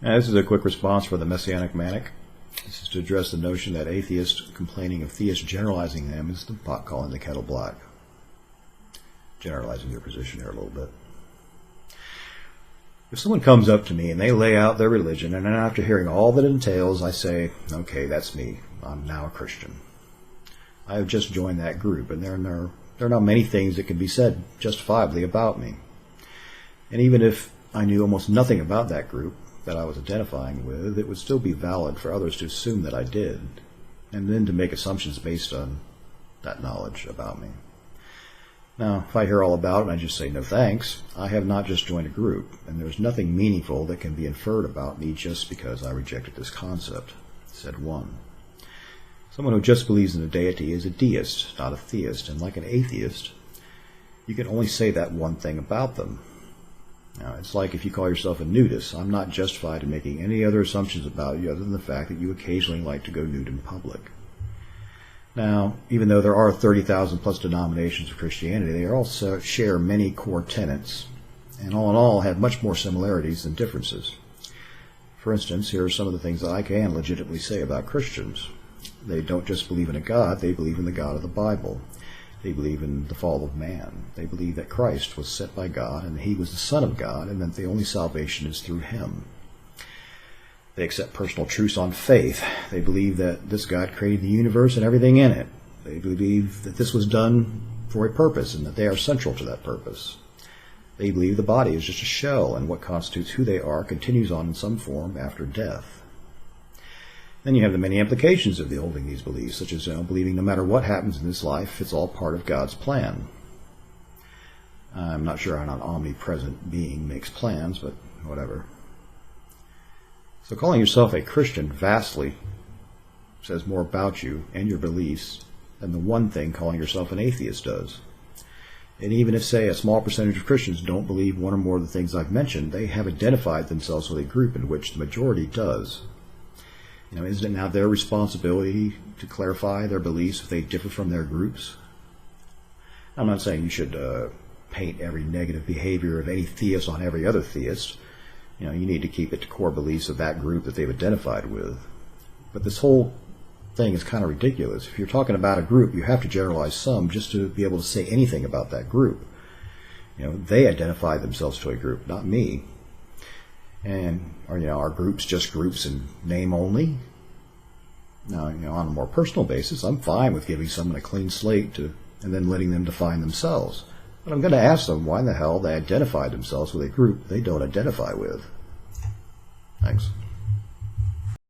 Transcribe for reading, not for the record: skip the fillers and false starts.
This is a quick response for the Messianic Manic. This is to address the notion that atheists complaining of theists generalizing them is the pot calling the kettle black. Generalizing their position here a little bit. If someone comes up to me and they lay out their religion, and then after hearing all that it entails, I say, okay, that's me. I'm now a Christian. I have just joined that group, and there are not many things that can be said justifiably about me. And even if I knew almost nothing about that group that I was identifying with, it would still be valid for others to assume that I did, and then to make assumptions based on that knowledge about me. Now, if I hear all about it and I just say no thanks, I have not just joined a group, and there's nothing meaningful that can be inferred about me just because I rejected this concept, said one. Someone who just believes in a deity is a deist, not a theist, and like an atheist, you can only say that one thing about them. Now, it's like if you call yourself a nudist. I'm not justified in making any other assumptions about you other than the fact that you occasionally like to go nude in public. Now, even though there are 30,000 plus denominations of Christianity, they also share many core tenets, and all in all have much more similarities than differences. For instance, here are some of the things that I can legitimately say about Christians. They don't just believe in a God, they believe in the God of the Bible. They believe in the fall of man. They believe that Christ was sent by God and he was the Son of God, and that the only salvation is through him. They accept personal truths on faith. They believe that this God created the universe and everything in it. They believe that this was done for a purpose and that they are central to that purpose. They believe the body is just a shell, and what constitutes who they are continues on in some form after death. Then you have the many implications of holding these beliefs, such as believing no matter what happens in this life, it's all part of God's plan. I'm not sure how an omnipresent being makes plans, but whatever. So calling yourself a Christian vastly says more about you and your beliefs than the one thing calling yourself an atheist does. And even if, say, a small percentage of Christians don't believe one or more of the things I've mentioned, they have identified themselves with a group in which the majority does. Isn't it now their responsibility to clarify their beliefs if they differ from their groups? I'm not saying you should paint every negative behavior of any theist on every other theist. You need to keep it to core beliefs of that group that they've identified with. But this whole thing is kind of ridiculous. If you're talking about a group, you have to generalize some just to be able to say anything about that group. They identify themselves to a group, not me. And are groups just groups in name only? Now, on a more personal basis, I'm fine with giving someone a clean slate and then letting them define themselves. But I'm going to ask them why in the hell they identify themselves with a group they don't identify with. Thanks.